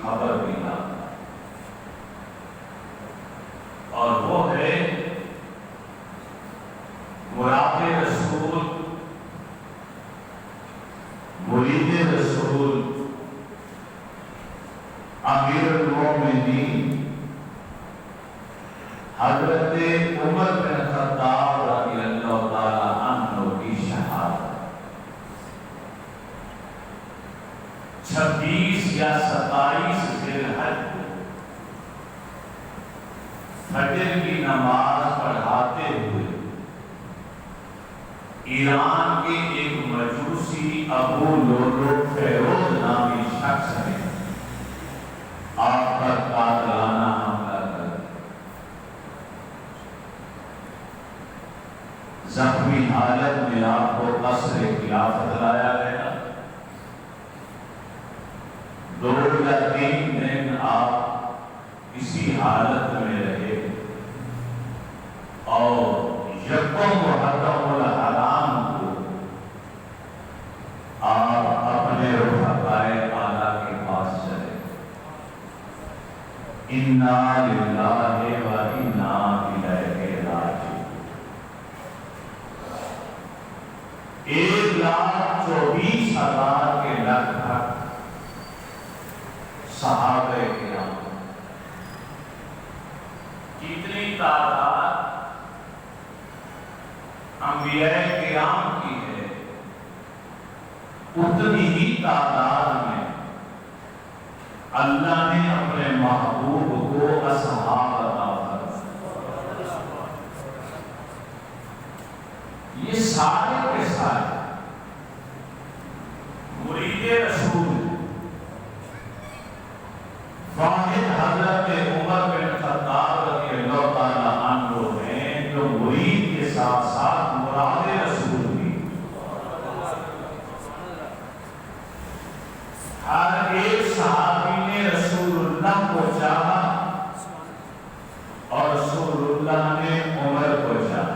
خبر ملا مرید رسول امیر المومنین حضرت عمر بن خطاب رضی اللہ تعالی عنہ کی شہادت 26 یا 27 ذی الحج کو فجر کی نماز پڑھاتے ہوئے ایران کے ایک مجوسی ابو لولو فیروز نامی شخص نے آپ پر قاتلانہ حملہ کر زخمی حالت میں آپ کو قصر خلافت لایا گیا. 2 یا 3 دن آپ اسی حالت میں رہے اور یکم محرم الحرام کو آپ اپنے رفقائے اعلیٰ کے پاس چلے. انا للہ و انا الیہ راجعون. 1,24,000 کے لگ بھگ صحابہ کرام. جتنی تعداد انبیاء کرام کی ہے اتنی ہی تعداد میں اللہ نے اپنے محبوب کو اصحاب عطا فرمائے. یہ سارے کے سارے مرید رسول واحد حضرت عمر بن خطاب رضی اللہ تعالی عنہ ہیں جو مرید کے ساتھ ساتھ مراد رسول بھی. ہر ایک صحابی نے رسول اللہ کو چاہا اور رسول اللہ نے عمر کو چاہا.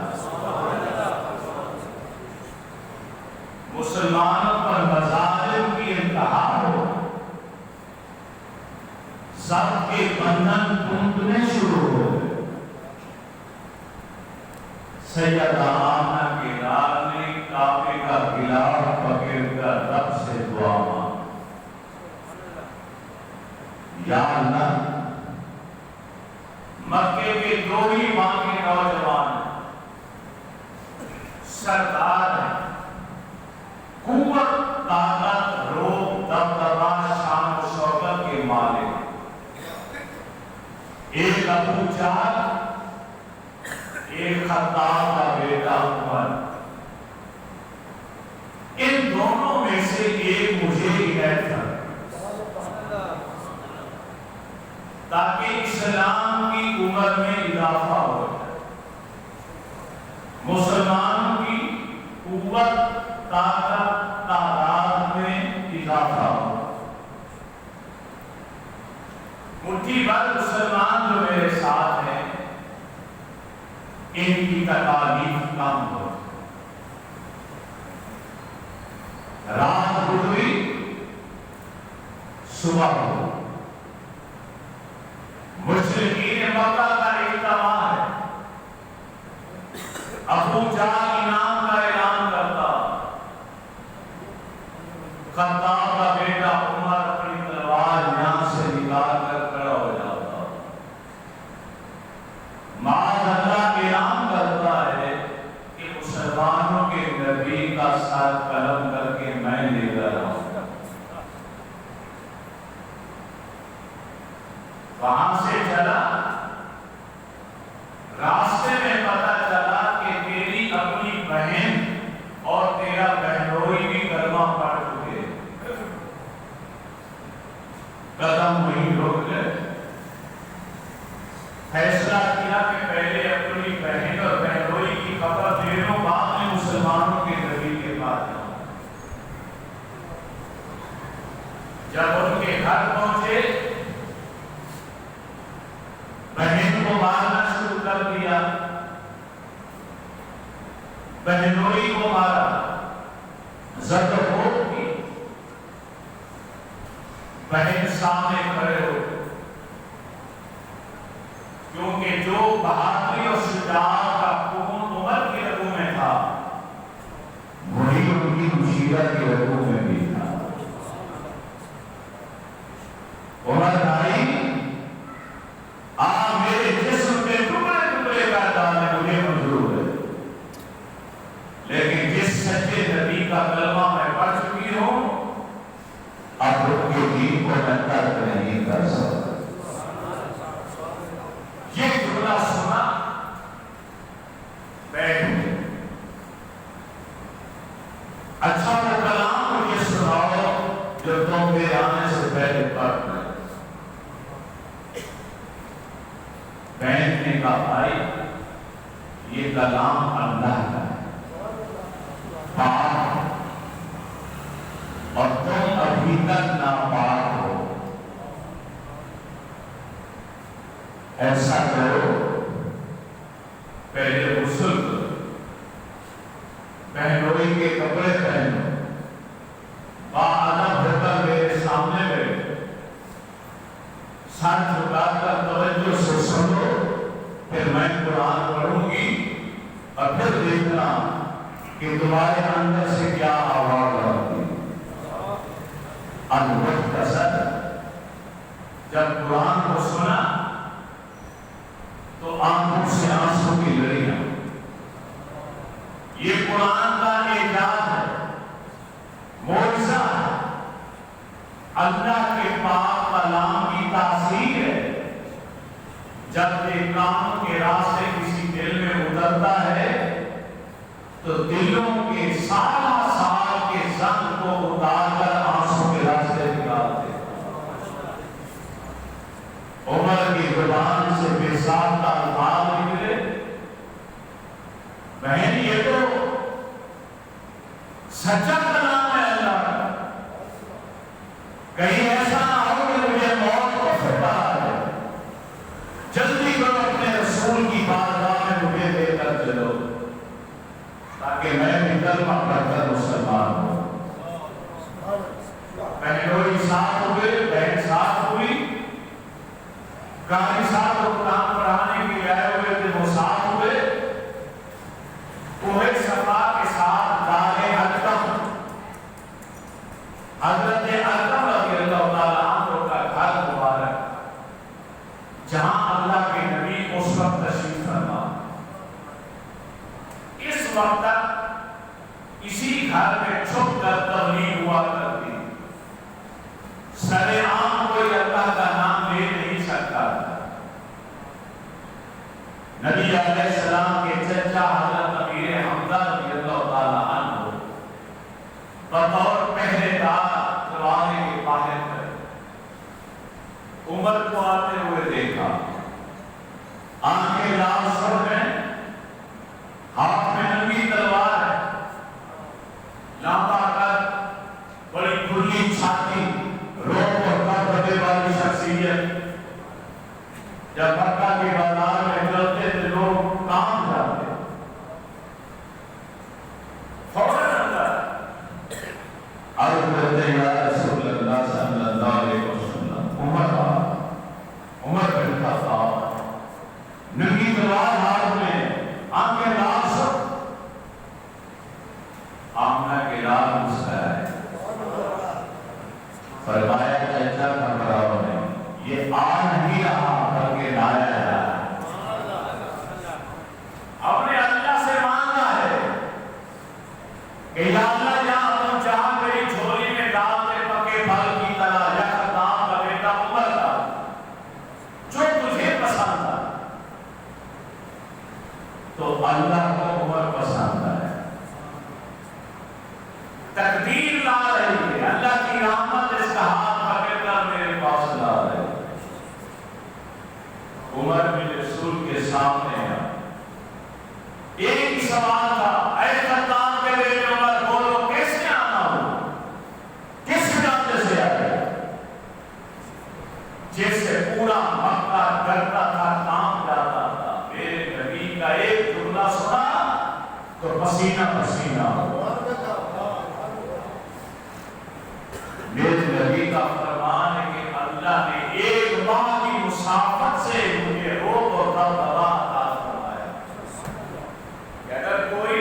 مسلمانوں پر مظالم کی انتہا ہو, سب کے بندھن ٹوٹنے شروع ہو گئے. سیدہ آمنہ کے لال نے کعبے کا غلاف پکڑ کر رب سے دعا مانگی, یا اللہ مکے کے 2 ہی ماں کے نوجوان سردار ہیں, قوت طاقت روب دبدبا شان و شوکت کے مالک. ایک ابو جہل, ایک خطاب کا بیٹا عمر. ان دونوں میں سے ایک مجھے ہدایت کر تاکہ اسلام کی عمر میں اضافہ ہو جائے, مسلمانوں کی قوت طاقت تعداد میں اضافہ ہو. مٹھی بھر مسلمان جو میرے ساتھ ہیں ان کی تکالیف کم ہو. رات گزری صبح ہو, مشرکین مکہ کا اجتماع ہے. ابو جہل انعام کا اعلان کرتا, خطاب کا بیٹا عمر اپنی تلوار یہاں سے نکال کر کھڑا ہو جاتا. معاذ اللہ اعلان کرتا ہے کہ مسلمانوں کے نبی کا سر قلم کر کے میں لے کر آؤں. وہاں سے چلا, راستے میں پتا چلا کہ تیری اپنی بہن اور تیرا بہنوئی بھی کلمہ پڑھ چکے. قدم وہیں روک گئے. فیصلہ کیا کہ پہلے اپنی بہن اور بہنوئی کی خبر دے دو, بعد میں مسلمانوں کے نبی کے پاس جاؤ. جب ان کے گھر پہنچے بہن کو مارنا شروع کر دیا, بہنوئی کو مارا, زد ہو کی. بہن سامنے کھڑے ہو کیونکہ جو بہادری اور شجاعت کا خون عمر کی رگوں میں تھا وہی ان کی مشیرت کی رگوں میں بھی تھا. جو تم کے آنے سے پہلے پڑھ لیں۔ بہن نے کہا بھائی یہ کلام اللہ کا ہے، پاک، اور تم ابھی تک ناپاک ہو، ایسا کرو پہلے غسل کرو، بہنوئی کے کپڑے پہنو، باادب ہو کر میرے سامنے بیٹھو، سر جھکا کر توجہ سے سنو، پھر میں قرآن پڑھوں گی اور پھر دیکھنا کہ تمہارے اندر سے کیا آواز آتی ہے۔ المختصر جب قرآن کو سنا تو آنکھوں سے آنسوں کی لڑیاں، یہ قرآن کا اعجاز ہے، معجزہ ہے، اللہ کے پاک کلام کی تاثیر ہے۔ جب ایک کام کے راستے کسی دل میں اترتا ہے تو دلوں کے سال سال کے زنگ کو اتار کر آنسوں کے راستے نکالتے۔ عمر کی زبان سے بے ساختہ الفاظ نکلے، بہن یہ تو سچا کلام ہے اللہ کا، کہیں ایسا نہ ہو کہ مجھے موت کو پھٹا ہے، جلدی کرو اپنے رسول کی بارگاہ میں مجھے لے کر چلو تاکہ میں بھی کلمہ پڑھ کر مسلمان ہوں۔ بہنوئی ساتھ ہوئے، بہن ساتھ ہوئی، قاری صاحب کو قرآن پڑھانے کے لیے آئے ہوئے تھے، وہ ساتھ ہوئے، کوہ صفا کے ساتھ دار ارقم، حضرت ارقم رضی اللہ تعالیٰ عنہ کا گھر مبارک، جہاں اللہ کے نبی اس وقت تشریف فرما، اس وقت تک اسی گھر میں چھپ کر تبلیغ ہوا کرتی، سر عام کوئی اللہ کا نام لے نہیں سکتا۔ نبی علیہ السلام کے چچا حضرت امیر حمزہ رضی اللہ تعالیٰ عنہ بطور پہرے دار دروازے کے باہر کھڑے، عمر کو آتے ہوئے دیکھا، آنکھیں لال سر ہیں، ہاتھ میں ننگی تلوار ہے، لامبا کر، بڑی کھلی چھاتی، روپ اور قد والی شخصیت، جب مکہ کے بازار میں چلتے تھے لوگ کام جاتے، فوراً اندر عرض کرتے یا رسول اللہ صلی اللہ علیہ وسلم، عمر بن خطاب، ننگی تلوار ہاتھ میں، آنکھیں لال سر، آمنہ کے لال مسکرائے، فرمایا چچا گھبراؤ نہیں، یہ آ نہیں رہا بلکہ لایا جا رہا ہے، ہم نے اللہ سے مانگا ہے کہ یا اللہ جہاں تم چاہا میری جھولی میں ڈال دے پکے پھل کی طرح، یا خطاب کا بیٹا عمر کا، جو تجھے پسند ہے، تو اللہ کو عمر پسند ہے، تقدیر لا رہی ہے، اللہ کی رحمت اس کا ہاتھ پکڑ کر میرے پاس لا رہی ہے۔ عمر بن رسول کے سامنے ہے، ایک ہی سوال تھا، اے خطاب کے بیٹے عمر بولو کیسے آنا ہو، کس راستے سے آئے؟ جیسے پورا مکہ ڈرتا تھا، کام جاتا تھا، میرے نبی کا ایک جملہ سنا تو پسینہ پسینہ ہو، میرے نبی کا فرمان ہے کہ اللہ نے ایک ماہ کی مسافت سے مجھے روب اور دبدبا عطا فرمایا کہ اگر کوئی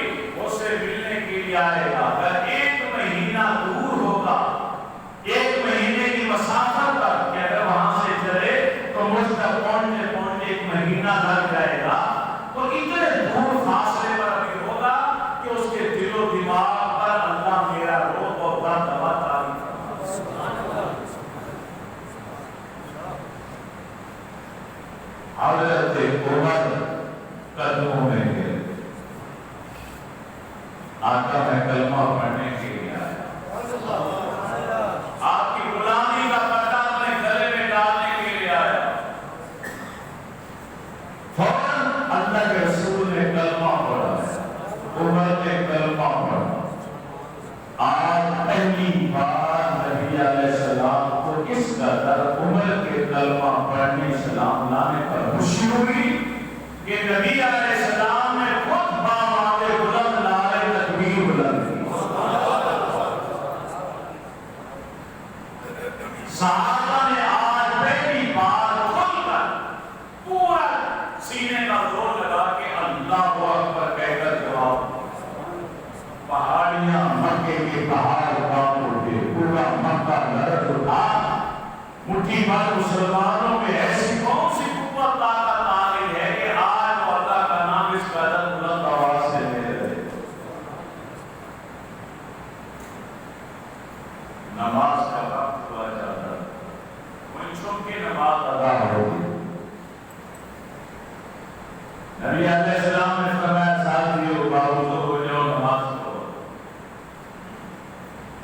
کہ نبی علیہ السلام نے خود باماد بلند نعرہ تکبیر بلند کی. صحابہ نے آج پہلی بار کھل کر پورا سینے کا زور لگا کے اللہ اکبر کہہ کر جواب دیا. پہاڑیاں مکے کے پہاڑ کانپ اٹھے، پورا مکہ لرز اٹھا. مٹھی بھر مسلمانوں میں ایسی کون سی قوت طاقت آ گئی ہے کہ آج وہ اللہ کا نام اس قدر بلند آواز سے لے رہے. نماز کا وقت ہوا جاتا ہے، کوئی چھپ کے نماز ادا ہوگی. نبی علیہ السلام نے فرمایا ساتھیو باوضو ہو جاؤ نماز پڑھو.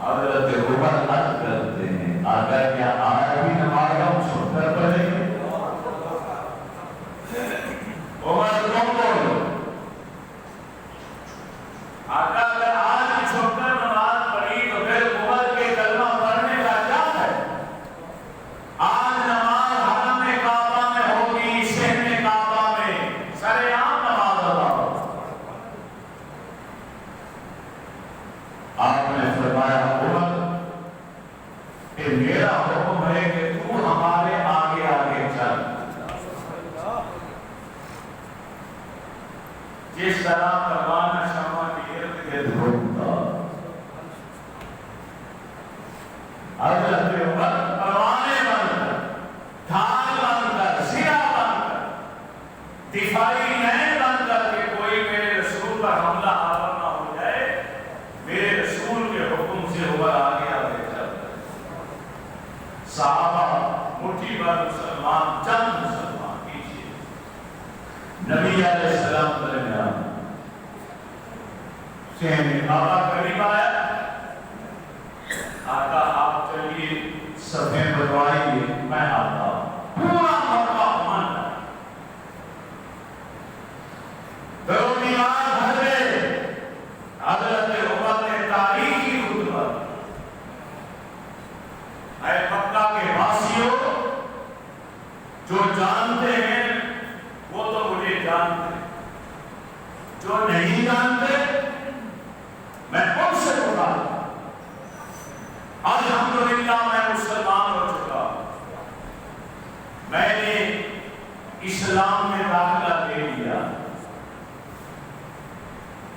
حضرت عمر عرض کرتے ہیں آقا کیا آج بھی نماز ہم چھپ کر پڑھیں گے؟ عمر تم بولو. آقا اگر آج بھی چھپ کر نماز پڑھی تو پھر عمر کے کلمہ پڑھنے کا کیا ہے؟ آج نماز حرم کعبہ میں ہوگی، شہر کعبہ میں سر عام نماز ادا ہوگی. آپ نے فرمایا عمر کہ میرا حکم ہے کہ تو ہمارے آگے آگے چل. جس طرح پروانہ شمع کے ارد گرد گھومتا حضرت عمر پروانے بن کر، ڈھال بن کر، سرا بن کر، دفاعی لین بن کر کہ کوئی میرے رسول پر حملہ آور نہ ہو جائے، میرے رسول کے حکم سے عمر آگے آگے چلتا ہے. صحابہ مٹھی بھر مسلمان، چند مسلمان پیچھے. نبی علیہ السلام درمیان شہر کعبہ قریب آیا. آقا آپ چلیے صفیں بنوائیے میں آتا ہوں. پورا مکہ امن ہے. درو دیوار بھر گئے. حضرت عمر نے تاریخی خطبہ، اے مکہ کے واسیوں، جو جانتے ہیں وہ تو مجھے جانتے ہیں، جو نہیں جانتے میں ان سے پکارتا ہوں. الحمدللہ میں مسلمان ہو چکا ہوں. میں نے اسلام میں داخلہ دے لیا.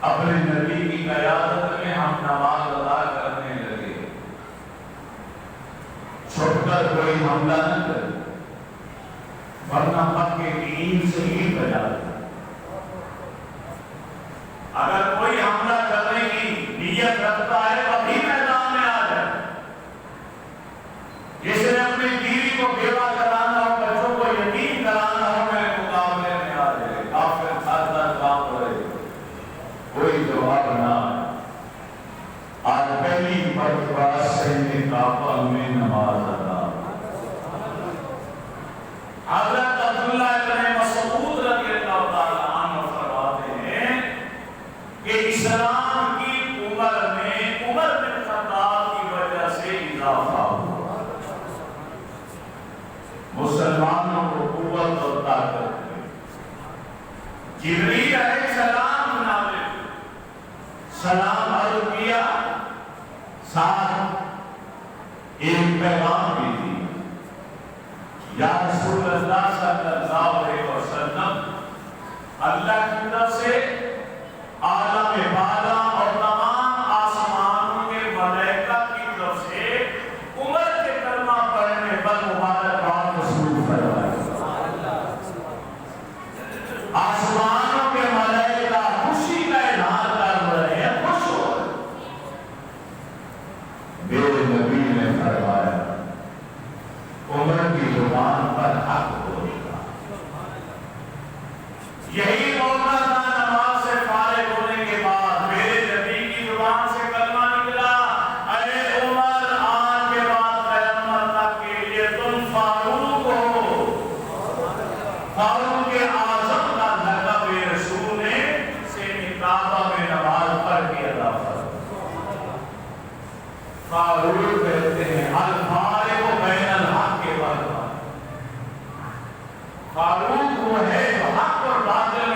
اپنے نبی کی قیادت میں ہم نماز ادا کرنے لگے. چھپ کر کوئی حملہ نہ کرے ورنہ مکے کی اینٹ سے اینٹ بجا دے. اگر کوئی حملہ کرنے کی نیت رکھتا ہے تو ابھی میدان میں آ جائے. جس نے اپنی بیوی کو بیوہ کرانا ہو، بچوں کو یتیم کرانا ہو، میرے مقابلے میں آ جائے. کافر خاطر کام کرے، کوئی جواب نہ آئے. آج پہلی مرتبہ شہر کعبہ میں نماز ادا. حضرت عبداللہ ابن مسعود رضی اللہ تعالیٰ عنہ فرماتے ہیں کہ اسلام کی عمر میں عمر بن خطاب کی وجہ سے اضافہ ہوا. مسلمانوں کو قوت اور طاقت ملی. جبریل علیہ السلام نازل ہوئے، سلام عرض کیا، ساتھ ایک پیغام بھی دی. یا رسول اللہ صلی اللہ علیہ وسلم، اللہ کی طرف سے عالم بالا اور تمام آسمانوں کے ملائکہ کی طرف سے عمر کے کلمہ پڑھنے پر مبارکباد مصروف فرمائے. آسمانوں کے ملائکہ خوشی کا اظہار کر رہے ہیں، خوش ہو رہے. میرے نبی نے فرمایا عمر کی زبان پر حق بولنا. یہی بولنا تھا نماز سے فارغ ہونے کے بعد. میرے نبی کی زبان سے کلمہ نکلا، اے عمر آج کے بعد قیامت تک کے لیے تم فاروق ہو. فاروق اعظم کا لقب رسول نے شہر کعبہ میں نماز پڑھ کے ادا فرمایا. فاروق کہتے ہیں الفارق بین الحق والباطل. فاروق وہ ہے جو حق اور باطل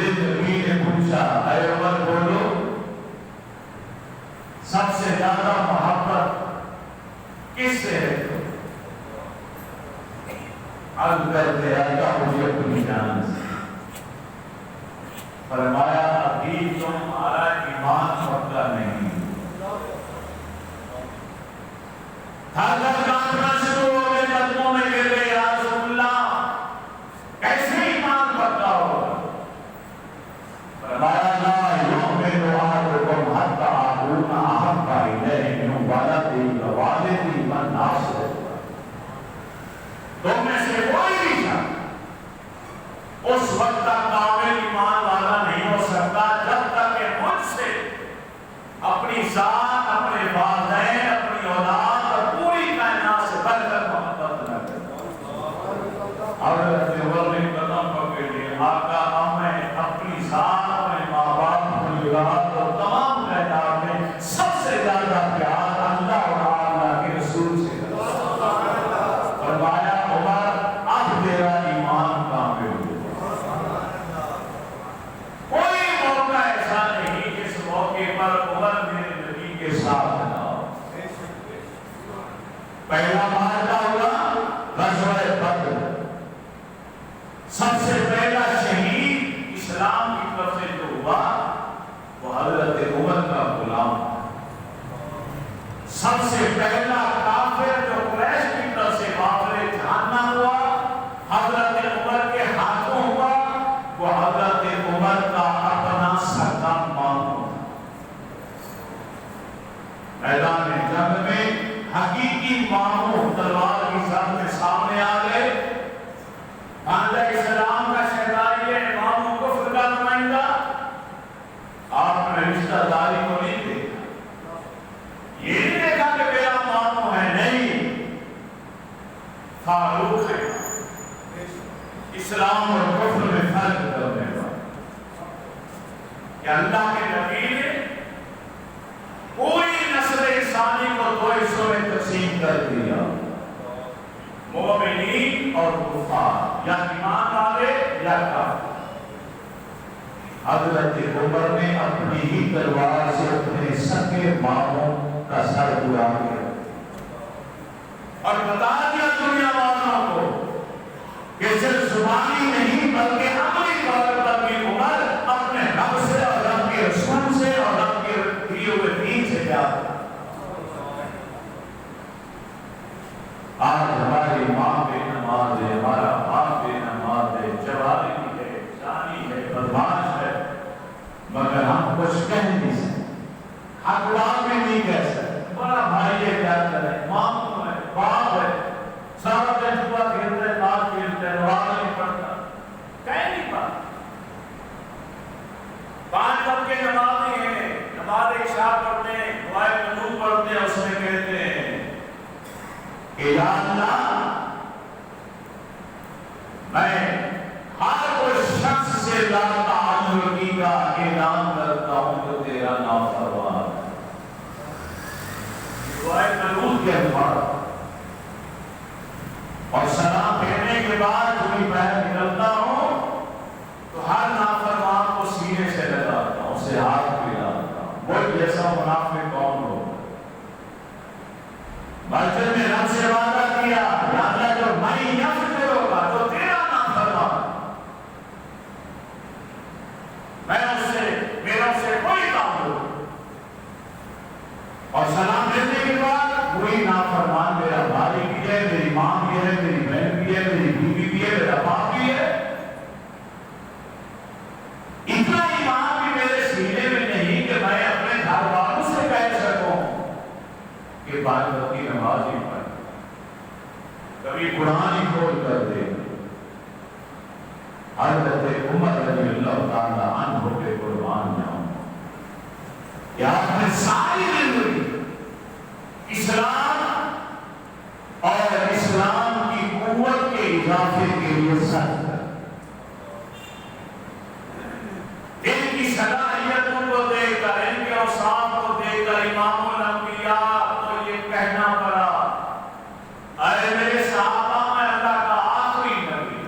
میرے نبی نے پوچھا اے عمر بولو سب سے زیادہ محبت کس سے ہے؟ عرض کرتے اللہ مجھے اپنی جان سے۔ فرمایا ابھی تمہارا ایمان پکا نہیں۔ حضرت کانپنا شروع ہو گئے، قدموں میں گر گئے، یا رسول اللہ کیسے ایمان پکا ہوگا؟ فرمایا لا یؤمن احدکم حتی اکون احب الیہ من ولدہ ووالدہ والناس۔ تم میں سے کوئی بھی شخص اس وقت تک کامل ایمان والا نہیں ہو سکتا جب تک کہ مجھ سے اپنی ذات، اپنے والدین، اپنی اولاد اور پوری کائنات سے بڑھ کر محبت نہ کرے۔ حضرت عمر نے قدم پکڑ لیے، آقا ہمیں اپنی ذات، اپنے ماں باپ، اپنی اولاد اور تمام کائنات میں سب سے زیادہ پیار اللہ اور اللہ کے رسول سے کرو۔ فرمایا عمر اب تیرا ایمان کامل ہو۔ کوئی موقع ایسا نہیں جس موقع پر عمر میرے نبی کے ساتھ نہ ہو۔ پہلا معرکہ ہوا غزوہ بدر، سب سے پہلا شہید اسلام کی طرف سے جو ہوا وہ حضرت عمر کا غلام تھا۔ سب سے پہلا کافر جو قریش کی طرف سے بابر جہنم ہوا حضرت عمر کے ہاتھوں ہوا، وہ حضرت عمر کا اپنا سگا ماموں تھا۔ میدان جنگ میں حقیقی ماموں تلوار کی سر میں سامنے آ گئے۔ خاندہ اسلام کا شہدائی ہے، ماموں کفر کا نمائندہ، آپ نے رشتہ داری کو نہیں دیکھا، یہ نہیں دیکھا کہ میرا ماموں ہے، نہیں، فاروق ہے، اسلام اور کفر میں فرق کرنے والا کہ اللہ کے نبی نے پوری نسل انسانی کو دو حصوں میں تقسیم کر دیا، مومنین اور کفار، یا ایمان والے یا کافر۔ حضرت عمر نے اپنی ہی تلوار سے اپنے سگے ماموں کا سر اڑا دیا اور بتا دیا دنیا والوں کو کہ صرف زبانی نہیں بلکہ عملی طور پر بھی عمر اپنے رب سے اور رب کے رسول سے اور رب کے دیے ہوئے دین سے پیار کرتا۔ آج ہماری ماں بے نماز ہے، ہمارا باپ بے نماز ہے، جواری ہے، جانی ہے، بدماش ہے، مگر ہم کچھ کہہ نہیں سکتے، حق بات میں نہیں کہہ سکتے۔ بڑا بھائی ہے کیا کرے، ماموں ہے، باپ ہے، سارا دن جوا کھیلتے ہیں، بات کھیلتے ہیں، نماز نہیں پڑھتا، کہہ نہیں پاتا۔ 5 وقت کے نمازی ہیں، نماز عشاء پڑھتے ہیں، دعائے قنوت پڑھتے ہیں، اس میں کہتے ہیں کہ یا اللہ میں ہر کوئی شخص سے لا تعلقی کا اعلان کرتا ہوں جو تیرا نافرمان ہے۔ دعائے قنوت کے الفاظ اور سلام پھیرنے کے بعد کوئی باہر نکلتا ہوں تو ہر نافرمان کو سینے سے لگاتا ہوں، اسے ہاتھ پھیلاتا ہوں۔ وہ جیسا منافق کون ہو؟ مسجد میں رب سے وعدہ کیا یا اللہ جو میں یفت ہوگا تو تیرا نافرمان، میں اس سے میرا اس سے کوئی تعلق، اور سلام دینے کے بعد کوئی نافرمان میرا بھائی بھی ہے، میری ماں بھی ہے، میری بہن بھی ہے، میری بیوی بھی ہے، میرا باپ بھی ہے۔ اتنا ایمان بھی میرے سینے میں نہیں کہ میں اپنے گھر والوں سے کہہ سکوں کہ 5 وقت کی نماز ہی پڑھ، کبھی قرآن ہی کھول کر دے۔ حضرت عمر رضی اللہ تعالیٰ عنہ کے قربان جاؤں کہ آپ نے ساری زندگی اسلام اور اسلام کی قوت کے اضافے کے لیے سر کر ان کی صلاحیتوں کو دیکھ کر، ان کے اوصاف کو دیکھ کر امام الانبیاء کو یہ کہنا پڑا اے میرے صحابہ میں اللہ کا آخری نبی،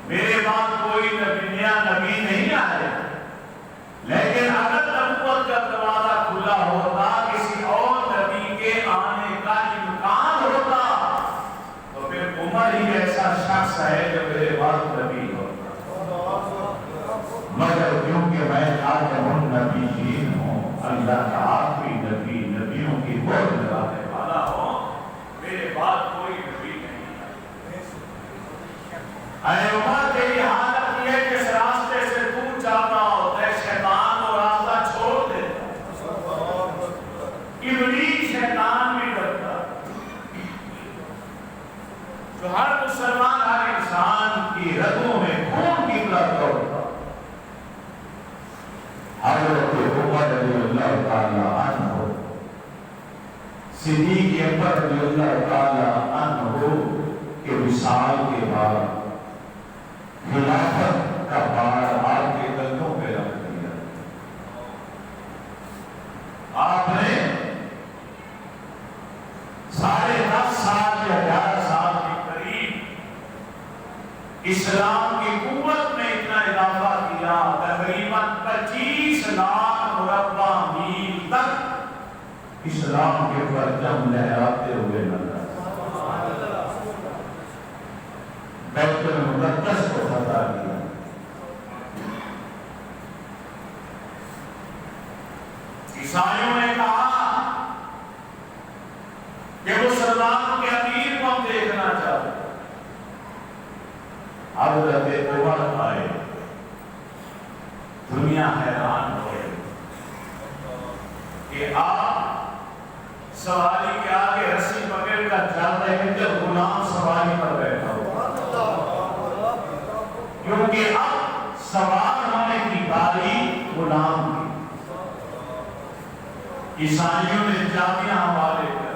میرے بعد کوئی نبی نیا نبی نہیں شخص ہے جو میرے بعد نبی ہوگا، مگر کیونکہ میں خاتم النبیین ہوں، اللہ کا آخری نبی، نبیوں کی گود لگانے والا ہوں، میرے بعد کوئی نبی نہیں ہے۔ اے عمر، تیری حالت یہ ہے کہ اس راستے سے تو جاتا ہوتا ہے، شیطان وہ راستہ چھوڑ دیتا، ابلیس شیطان بھی ڈرتا۔ تو ہر مسلمان، ہر انسان کی رگوں میں خون کی طرح دوڑتا۔ حضرت عمر رضی اللہ تعالیٰ عنہ، صدیق اکبر رضی اللہ تعالیٰ عنہ کے وصال کے بعد خلافت کا بار آپ کے کندھوں پہ رکھ دیا۔ آپ نے 10.5 سال یا 11 سال کے قریب اسلام کی قوت میں اتنا اضافہ کیا، تقریباً 25 لاکھ مربع میل تک اسلام کے پرچم لہراتے ہوئے نظر بیت المقدس کو فتح کیا۔ عیسائیوں نے کہا کہ مسلمانوں کے امیر کو ہم دیکھنا چاہتے ہیں۔ حضرت عمر آئے، دنیا حیران ہو گئی کہ آپ سواری کے آگے رسی پکڑ کر چل رہے ہیں جب غلام سواری پر بیٹھا ہو، کیونکہ اب سوار ہونے کی باری غلام کی۔ عیسائیوں نے جامعہ حوالے کر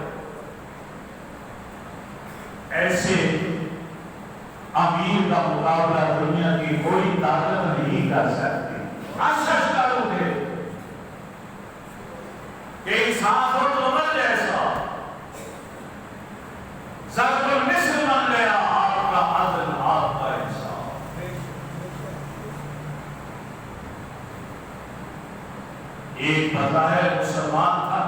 ایسے امیر کا مقابلہ دنیا کی کوئی طاقت نہیں کر سکتی۔ اشش کرو گے کہ انسان ہو تو عمر جیسا ضرب المثل بن گیا، آپ کا عدل، آپ کا انصاف۔ ایک بظاہر مسلمان تھا،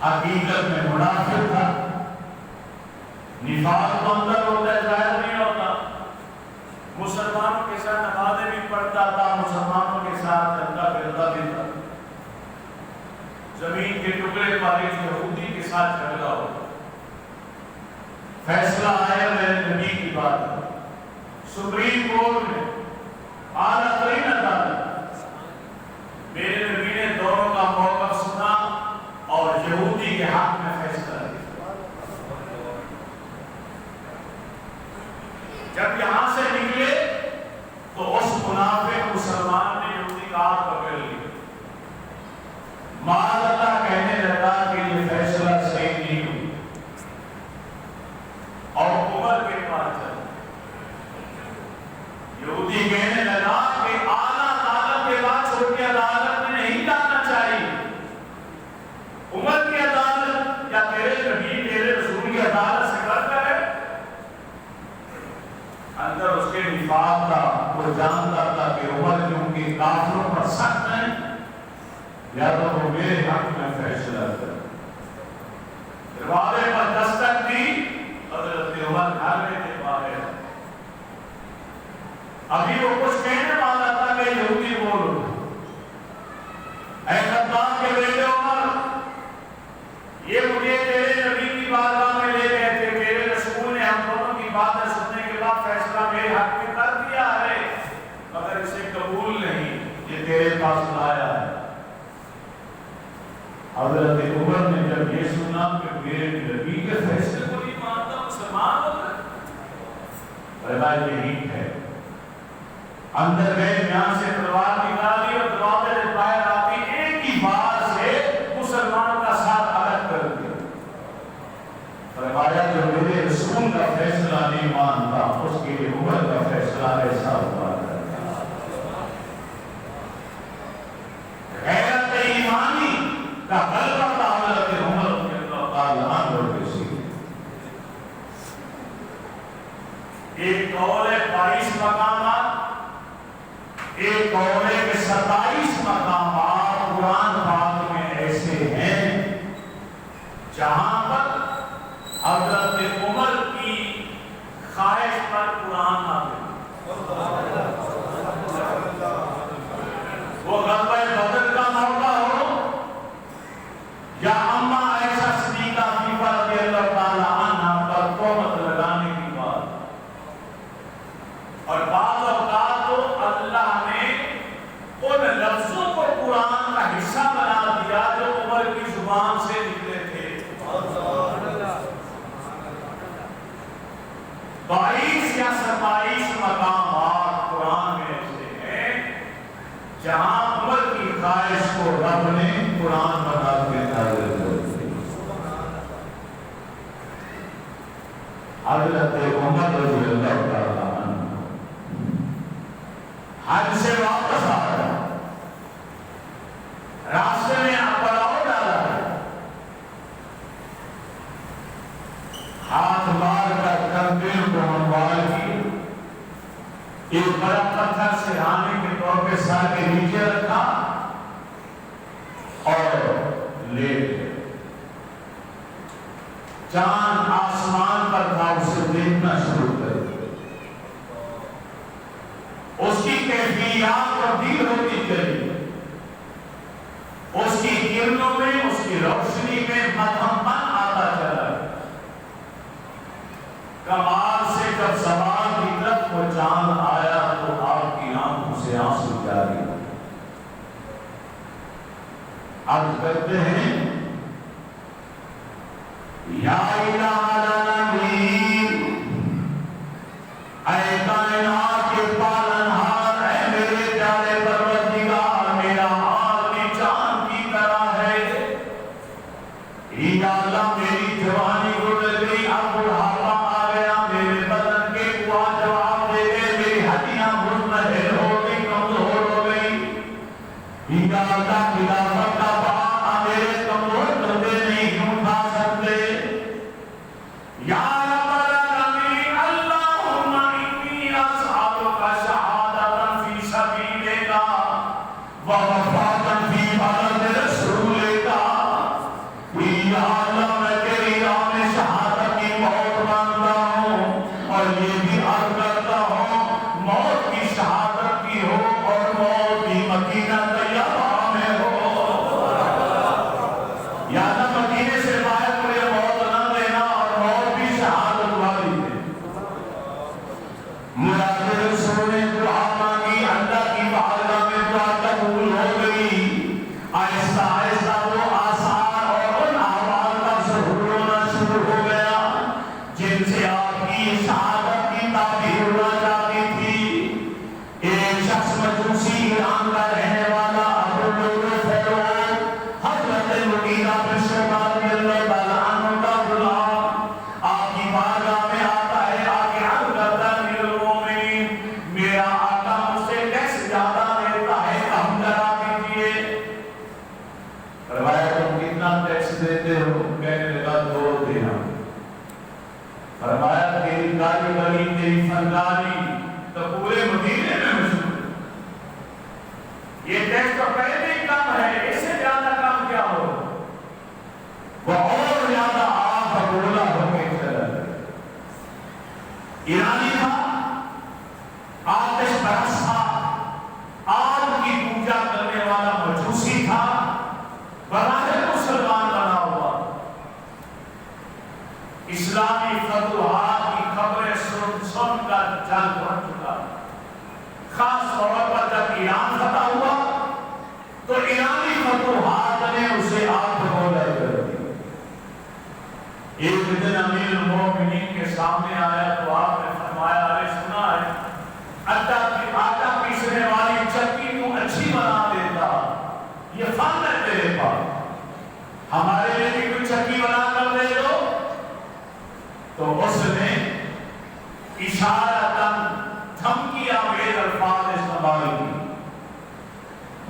حقیقت میں منافق تھا، نفاق تو اندر ہوتا ہے، ظاہر نہیں ہوتا۔ مسلمانوں کے ساتھ نمازیں بھی پڑھتا تھا، مسلمانوں کے ساتھ چلتا پھرتا بھی تھا۔ زمین کے ٹکڑے پر ایک یہودی کے ساتھ جھگڑا ہو، فیصلہ آیا میرے نبی کی بات، سپریم کورٹ میں اعلیٰ ترین عدالت، میرے نبی نے دونوں کا موقف سنا اور یہودی کے حق میں فیصلہ دیا۔ جب یہاں سے نکلے تو اس منافق مسلمان نے یہودی کا ہاتھ پکڑ لیا، معاذ اللہ کہنے لگا کہ یہ فیصلہ صحیح نہیں ہوا، اور عمر کے پاس چلا۔ یہودی کہنے لگا کہ اعلیٰ عدالت کے بعد چھوٹی عدالت میں نہیں جانا چاہیے، عمر کی عدالت یا تیرے نبی تیرے رسول کی عدالت سے کرتا ہے۔ اندر اس کے نفاق تھا، وہ جانتا تھا کہ عمر کیونکہ کافروں پر سخت ہیں، یا تو وہ میرے حق میں فیصلہ کر۔ دروازے پر دستک دی، حضرت عمر گھر میں تھے باہر، ابھی وہ کچھ کہنے والا تھا کہ یہودی بول اٹھا، اے خطاب کے بیٹے عمر، یہ مجھے تیرے نبی کی بارگاہ میں لے گئے تھے، تیرے رسول نے ہم دونوں کی باتیں سننے کے بعد فیصلہ میرے حق میں کر دیا ہے، مگر اسے قبول نہیں، یہ تیرے پاس لایا ہے۔ حضرت عمر نے جب یہ سنا کہ میرے نبی کے فیصلے کو نہیں مانتا، مسلمان ہو گئے، بڑا یہی ہے۔ اندر گئے، یہاں سے تلوار نکالی اور دروازے سے باہر آتی ایک ہی بار سے مسلمانوں کا ساتھ الگ کر دیا۔ فرمایا جو میرے رسول کا فیصلہ نہیں مانتا اس کے لیے عمر کا فیصلہ ایسا ہوا ہے۔ غیرت ایمانی کا غلبہ تھا حضرت عمر رضی اللہ تعالیٰ عنہ کے سینے۔ ایک قول ہے 22 مقامات، ایک قول ہے کہ 27 مقامات قرآن پاک میں ایسے ہیں جہاں پر حضرت عمر کی جہاں عمر کی خواہش کو رب نے قرآن بنا کے نازل کر دی۔ حضرت عمر رضی اللہ تعالیٰ عنہ حج سے واپس آ رہا، راستے میں پڑاؤ ڈالا، ہاتھ مار کر کندھے کو ہموار کی، ایک بڑا پتھر سرہانے کے طور پہ سر کے نیچے رکھا اور لیٹ گئے۔ چاند آسمان پر تھا، اسے دیکھنا شروع کر دیا۔ اس کی کیفیات تبدیل ہوتی چلی، اس کی کرنوں میں، اس کی روشنی میں مدھمپن آتا چلا۔ کمال سے جب سوال کی طرف وہ چاند آیا تو آپ کی آنکھوں سے آنسو جاری ہوئے۔ عرض کرتے ہیں یا الہ العالمین، اے کائنات کے پالنہار، اے میرے پیارے پروردگار، میرا حال بھی چاند کی طرح ہے۔ یا اللہ میری جوانی گزر گئی، اب بڑھاپا آ گیا، میرے بدن کے قوا جواب دے گئے، میری ہڈیاں مزمحل ہو گئی، کمزور ہو گئی۔ یا اللہ خلافت کا بار میرے کمزور بندے نہیں کیوں اٹھا سکتے۔ یا رب العالمین، اللہم انی اسألک شہادۃ فی سبیلک ووفاۃ فی بلد رسولک۔ یا اللہ میں تیری راہ میں شہادت کی موت مانگتا ہوں، اور یہ بھی عرض کرتا ہوں موت کی شہادت کی ہو اور موت کی مدینہ طیبہ میں ہو۔ یا اللہ مدینے سے باہر مجھے موت نہ دینا، اور موت بھی شہادت والی ہے۔ مراد رسول نے دعا مانگی، اللہ کی بارگاہ میں دعا قبول ہو گئی۔ آہستہ آہستہ وہ آثار اور ان اعمال کا ظہور ہونا شروع ہو گیا جن سے آپ کی شہادت کی تعبیر ہونا چاہتی تھی۔ ایک شخص مجوسی ایران کا رہنے والا ابو لؤلؤ فیروز، حضرت مغیرہ بن شعبہ رضی اللہ تعالیٰ عنہ کا غلام، آپ کی بارگاہ میں آتا ہے، آگے عرض کرتا ہے امیر المومنین، میرا آقا مجھ سے ٹیکس زیادہ لیتا ہے، کم کرا دیجیے۔ فرمایا تم کتنا ٹیکس دیتے ہو؟ کہنے لگا 2 درہم۔ فرمایا تیری کاری گری، تیری فنکاری تو پورے مدینے میں مشہور ہے، یہ ٹیکس تو پہلے ہی کم ہے، اس سے زیادہ کم کیا ہو؟ وہ اور زیادہ آپ بگولا ہو کے چلا گیا۔ ایرانی تھا، آتش پرست تھا، آگ کی پوجا کرنے والا مجوسی تھا، بظاہر مسلمان بنا ہوا، اسلامی فتوحات کی خبریں سن کر جل بھر چکا۔ خاص طور پر جب ایران فتح ہوا تو ایرانی فتوحات نے اسے آگ بگولا کر دی۔ ایک دن امیر المومنین کے سامنے آیا تو آپ نے فرمایا، ارے سنا ہے آٹا پیسنے والی چکی تو اچھی بنا دیتا، یہ فن ہے تیرے پاس، ہمارے لیے بھی کوئی چکی بنا کر دے دو۔ تو اس نے اشارتاً دھمکی آمیز الفاظ استعمال کی،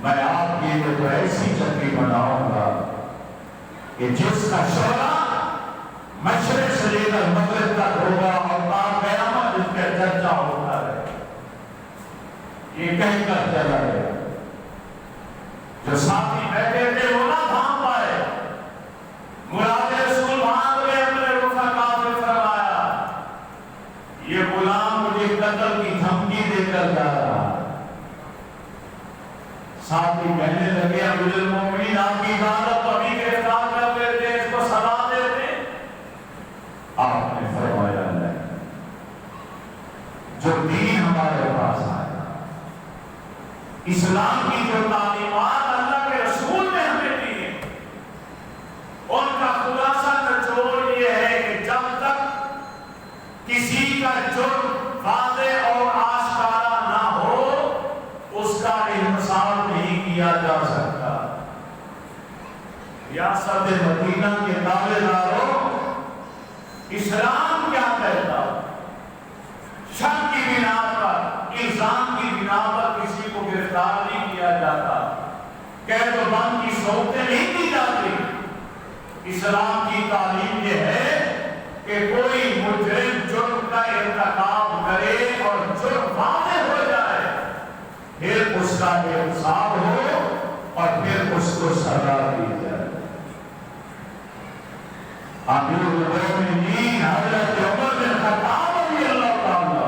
میں آپ کی تو ایسی چکی بناؤں گا کہ جس کا شعلہ مشرق سے لے کر مغرب تک ہوگا اور تا قیامت اس کا چرچا ہوتا ہے۔ یہ کہیں کر چلا گیا، جو ساتھی بیٹھے تھے وہ نہ بھانپ پائے، مراد رسول بھانپ گئے اپنے رفقا سے، فرمایا یہ غلام مجھے قتل کی دھمکی دے کر جا رہا ہے۔ ساتھی کہنے لگے امیر المومنین آپ کی عبادت تو ابھی گرفتار کر دیتے، اس کو سزا دیتے۔ آپ نے فرمایا نہیں، جو دین ہمارے پاس آیا، اسلام کی جو تعلیمات اللہ کے رسول نے ہمیں دی ہیں، ان کا خلاصہ نچوڑ یہ ہے کہ جب تک کسی کا جرم واضح اور آشکارا نہ ہو، اس کا انحصار ریاست مدینہ کے دعوے داروں، اسلام کیا کہتا؟ شک کی بنا پر، الزام کی بنا پر کسی کو گرفتار نہیں کیا جاتا، قید و بند کی صورتیں نہیں دی جاتی۔ اسلام کی تعلیم یہ ہے کہ کوئی مجرم جرم کا ارتکاب کرے اور جرم واضح ہو جائے، پھر اس کا انصاف ہو اور پھر اس کو سزا دی جائے۔ امیر المومنین حضرت عمر بن خطاب رضی اللہ تعالیٰ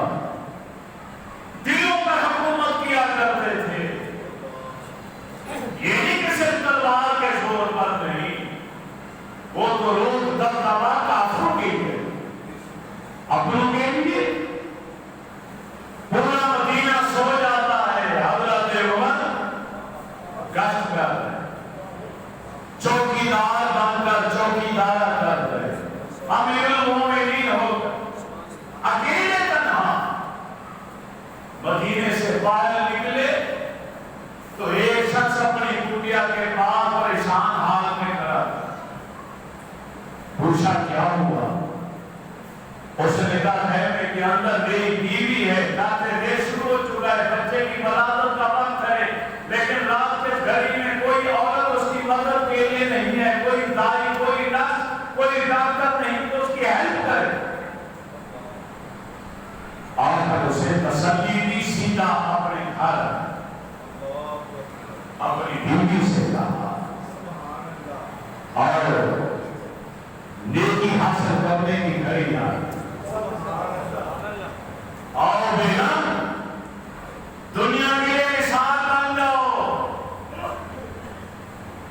دلوں پر حکومت کیا کرتے تھے۔ یہ نہیں کہ صرف تلوار کے زور پر نہیں، وہ تو روز دبدبا کافروں کے لیے، اپنوں کے لیے پورا مدینہ سو جاتا ہے، حضرت عمر گشت کر رہے، چوکیدار بن کر چوکیدار کر رہے، امیر المومنین ہو کر اکیلے تنہا مدینے سے باہر نکلے تو ایک شخص اپنی کٹیا کے پاس پریشان حال میں کھڑا، پوچھا کیا ہوا؟ اس نے کہا خیمے کے اندر میری بیوی ہے، راتیں دیر شروع ہو چکا ہے، بچے کی ولادت کا وقت ہے، لیکن رات کے گھڑی میں کوئی عورت اس کی مدد کے لیے نہیں ہے، کوئی دائی، کوئی نرس، کوئی ڈاکٹر نہیں تو اس کی ہیلپ کرے۔ اور پھر اسے تسلی دی، سیدھا اپنے گھر اپنی بیوی سے کہا اور نیکی حاصل کرنے کی گھڑی آئی، اور بیگم دنیا کے لیے مثال بن جاؤ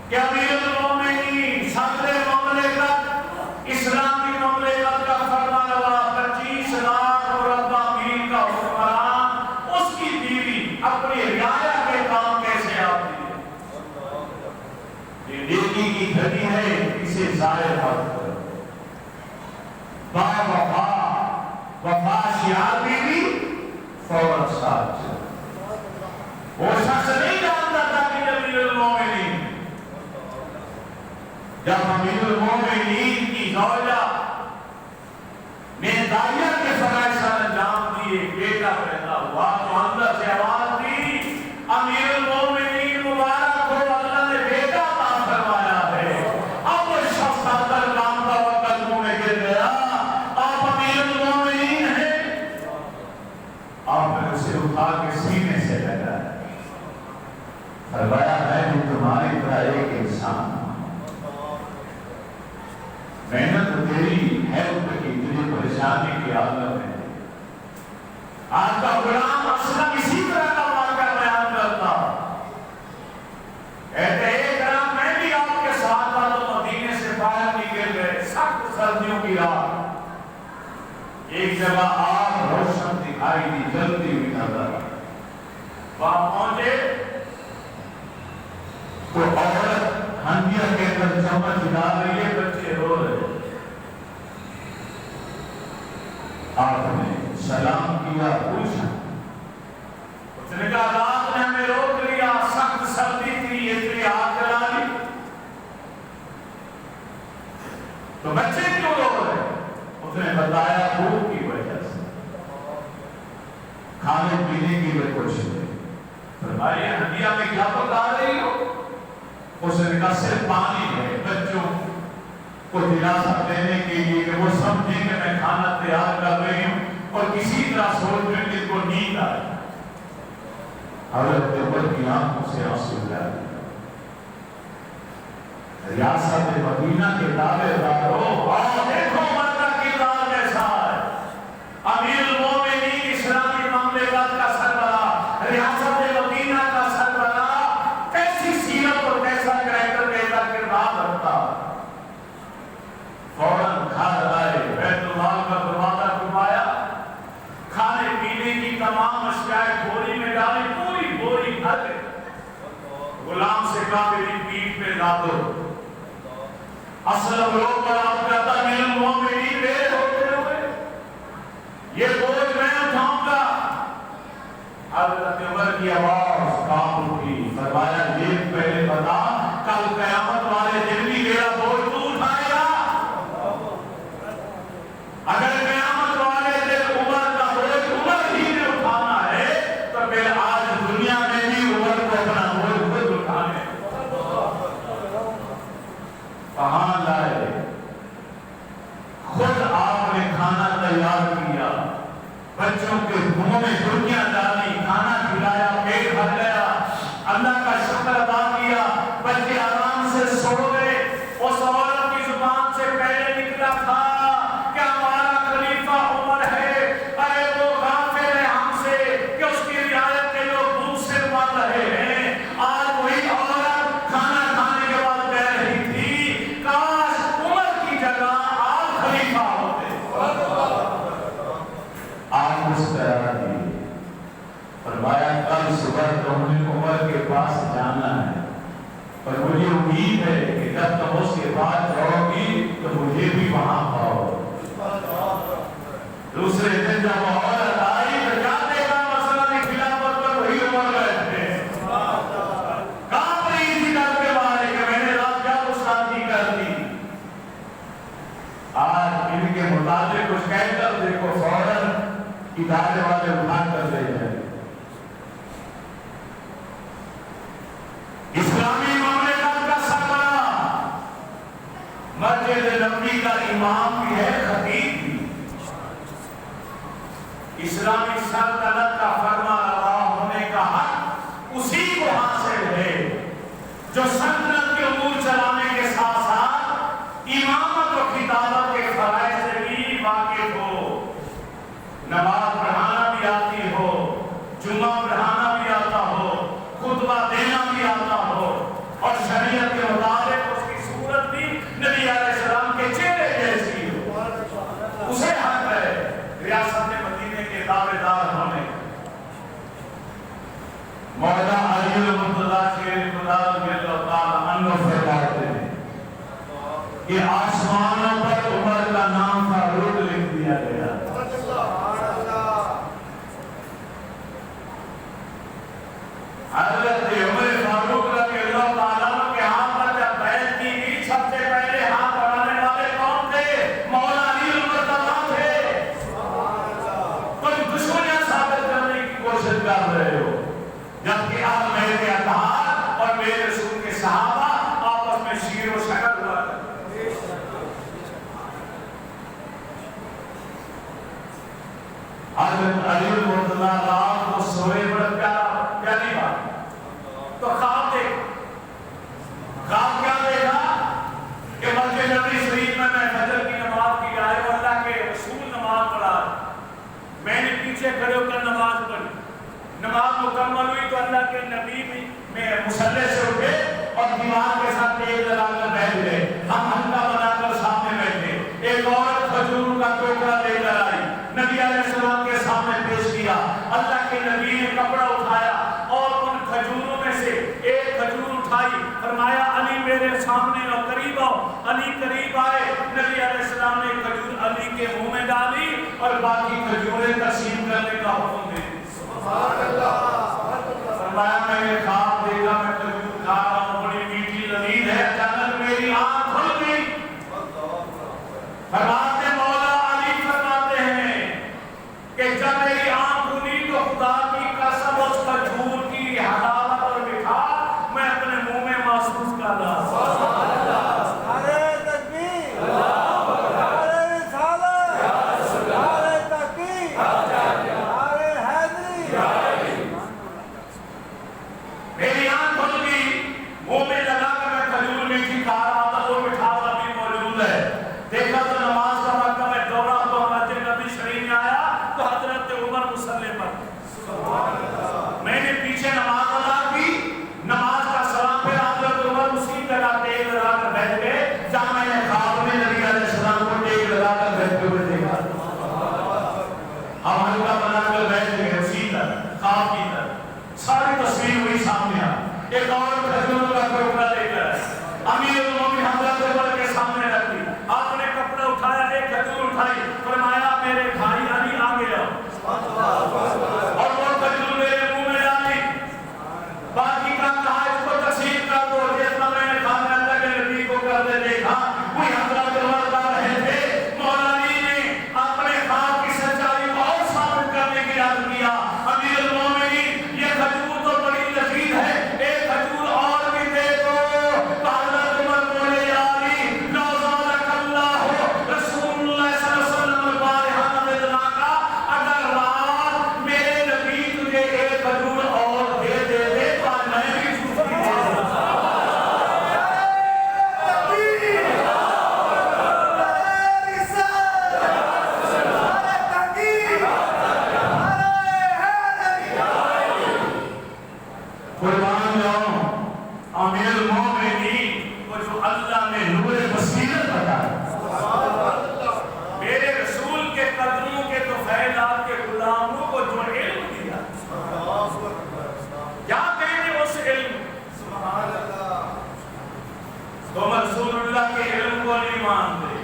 کہ امیر المومنین صدر مملکت، اسلامی مملکت کا فرمانروا، 25 لاکھ مربع میل کا حکمران، اس کی بیوی اپنی رعایا کے کام کیسے آتی ہے؟ یہ نیکی کی گھڑی ہے، اسے ضائع مت کرو۔ با وفا، وفا شیار بیوی فوراً ساتھ چلو۔ وہ شخص نہیں جانتا تھا کہ امیر المومنین، جب امیر المومنین کی زوجہ نے داعیہ کے فرائض انجام دیے، بیٹا پیدا ہوا تو اندر سے آواز دی، امیر المومنین مبارک ہو، اللہ نے بیٹا عطا فرمایا ہے۔ اب وہ شخص اندر کام کا وقت منہ میں گر گیا، آپ امیر المومنین ہیں؟ آپ نے اسے اٹھا کے سینے سے لگا، فرمایا میں بھی تمہاری طرح ایک انسان ہوں، میں نے تو تیری ہیلپ کی، تجھے پریشانی کی عالم ہے۔ آپ کا غلام اسلم اسی طرح کا واقعہ بیان کرتا، کہتے ایک رات میں بھی آپ کے ساتھ تھا تو مدینے سے باہر نکل گئے، سخت سردیوں کی رات، ایک جگہ آگ روشن دکھائی دی، جلتی ہوئی نظر، وہاں پہنچے تو عورت ہنڈیا کے اندر چمچ ڈال رہی ہے، بچے رو رہے، آپ نے سلام کیا، پوچھا، اس نے کہا رات نے ہمیں روک لیا، سخت سردی تھی، اس لیے آگ جلا لی، تو بچے کیوں رو رہے؟ اس نے بتایا بھوک کی وجہ سے، کھانے پینے کی بھی کچھ نہیں۔ فرمایا ہنڈیا میں کیا پکا رہی ہو؟ اس نے کہا صرف پانی ہے، بچوں کو دلاسا دینے کے لیے کہ وہ سمجھیں کہ میں کھانا تیار کر رہی ہوں اور کسی طرح سوچ میں ان کو نیند آئے۔ حضرت عمر کی آنکھوں سے آنسو جاری، ریاست مدینہ کے دعوے داروں، اور دیکھو عمر کا کردار کیسا ہے، امیر المومنین اسلامی مملکت کا سربراہ، ریاست مدینہ کا سربراہ، کیسی سیرت اور کیسا کریکٹر کیسا کردار رکھتا۔ فوراً گھر آئے، بیت المال کا دروازہ ٹپایا، کھانے پینے کی تمام اشیاء بوری میں ڈالی، پوری بوری بھر گئی، غلام سے کہا میری پیٹھ پہ لا دو۔ اسلم رو کر آپ کہتا امیر المومنین دیر ہوتے ہوئے یہ بوجھ میں اٹھاؤں گا۔ حضرت عمر کی آواز کانپ اٹھی، فرمایا یہ پہلے بتا کل قیامت والے دن بھی میرا اور مجھے امید ہے کہ جب تم اس کے بعد جاؤ گی تو مجھے بھی وہاں پاؤ. دوسرے دن جب عورت آئی تو جاتے کا مسئلہ کی خلافت پر وہی عمر بیٹھتے کام رہی تھی ڈر کے بارے کہ میں نے رات کیا گستاخی کر دی. آج ان کے متعلق کچھ کہہ کر دیکھو فوراً ادارے والے اٹھا کر لے جائیں. اسلامی مملکت کا سربراہ مسجد نبوی کا امام بھی ہے، خطیب بھی. اسلامی سلطنت کا فرما روا ہونے کا حق اسی کو حاصل ہے جو سلطنت کے امور چلانے کے ساتھ ساتھ امامت و خطابت کے فرائض سے بھی واقف ہو. نماز پڑھانا بھی آتی ہو، جمعہ پڑھانا بھی آتا ہو، خطبہ دینا بھی آتا ہو، اور شریعت کے مطابق اس کی صورت بھی نبی علیہ السلام کے چہرے جیسی ہو. اسے حق ہے ریاست مدینے کے دعوے دار ہونے. مولا علی المرتضیٰ شیر خدا رضی اللہ تعالیٰ عنہ فرماتے ہیں کہ آسمانوں پر عمر کا نام فاروق لکھ دیا گیا. حضرت عمر فاروق رضی اللہ تعالیٰ عنہ کے ہاتھ پر جب بیعت کی گئی سب سے پہلے ہاتھ بڑھانے والے کون تھے؟ مولا علی المرتضیٰ تھے. تم دشمنیاں ثابت کرنے کی کوشش کر رہے ہو جبکہ اب میرے اتحاد اور میرے رسول کے صحابہ آپس میں شیر و شکل ہوا کرتے. حضرت علی المرتضیٰ رات کو سوئے بڑا پیاری بات تو خواب دیکھ. خواب کیا دیکھا کہ مسجد نبوی شریف میں فجر کی نماز کی جائے اور اللہ کے رسول نماز پڑھا. میں نے پیچھے کھڑے ہو کر نماز پڑھی. نماز مکمل ہوئی تو اللہ کے نبی بھی میں مصلی سے اٹھے اور دیوار کے ساتھ تیل لگا کر بیٹھ گئے. ہم حلقہ بنا کر سامنے بیٹھے. ایک عورت کھجور کا ٹوکرا لے کر آئی، نبی علیہ السلام کے سامنے پیش کیا. اللہ کے نبی نے کپڑا اٹھایا اور ان کھجوروں میں سے ایک کھجور اٹھائی، فرمایا علی میرے سامنے آؤ، قریب آؤ. علی قریب آئے. نبی علیہ السلام نے کھجور علی کے منہ میں ڈالی اور باقی کھجوریں تقسیم کرنے کا حکم دے. سبحان اللہ. فرمایا میں نے خواب دیکھا میں کھجور کھا رہا ہوں، بڑی میٹھی لذیذ ہے. اچانک میری آنکھ کھل گئی. فرماتے مولا علی فرماتے ہیں کہ جب میری آنکھ کھلی تو خدا کی قسم اس کھجور کی حلاوت اور مٹھاس میں اپنے منہ میں محسوس کر رہا. میری آنکھ کھل گئی، منہ میں لگا کر میں کھجور میٹھی کھا رہا تھا، وہ مٹھاس ابھی موجود ہے. دیکھا تو نماز کا وقت میں دوڑا تو مسجد نبوی شریف میں آیا تو حضرت عمر مصلی پر. میں نے پیچھے نماز ادا کی. نماز کا سلام پھر حضرت عمر اسی جگہ تیل لگا کر بیٹھ گئے جہاں میں نے خواب میں نبی علیہ السلام کو تیل لگا کر بیٹھتے ہوئے دیکھا. ہم حلقہ بنا کر بیٹھ گئے اسی طرح خواب کی طرح. ساری تصویر ہوئی سامنے آ. ایک اور کھجور کا ٹوکرا لے کر امیر المومنین حضرت عمر کے سامنے رکھ دی. آپ نے کپڑا اٹھایا، ایک کھجور اٹھائی، فرمایا میرے بھائی علی آگے آؤ، اور وہ کھجور میرے منہ میں ڈالی. باقی کا کہا اس کو تقسیم کر دو. جیسا میں نے کھانے اللہ کے نبی کو کرتے دیکھا وہی حضرت عمر کر رہے تھے. مولا علی نے اپنے خواب کی سچائی کو اور ثابت کرنے کی عرض کیا، امیر المومنین یہ کھجور تو بڑی لذیذ ہے، ایک کھجور اور بھی دے دو. حضرت عمر بولے یا علی لو زادک اللہ رسول اللہ صلی اللہ علیہ وسلم البارحہ بدنا کا، اگر رات میرے نبی تجھے ایک کھجور اور دے دے تو آج میں بھی چھوٹی دے دوں. قربان جاؤں امیر المومنین کو جو اللہ نے نور بصیرت بتایا، میرے رسول کے قدموں کے تو فیضات کے غلاموں کو جو علم دیا، کیا کہیں گے اس علم.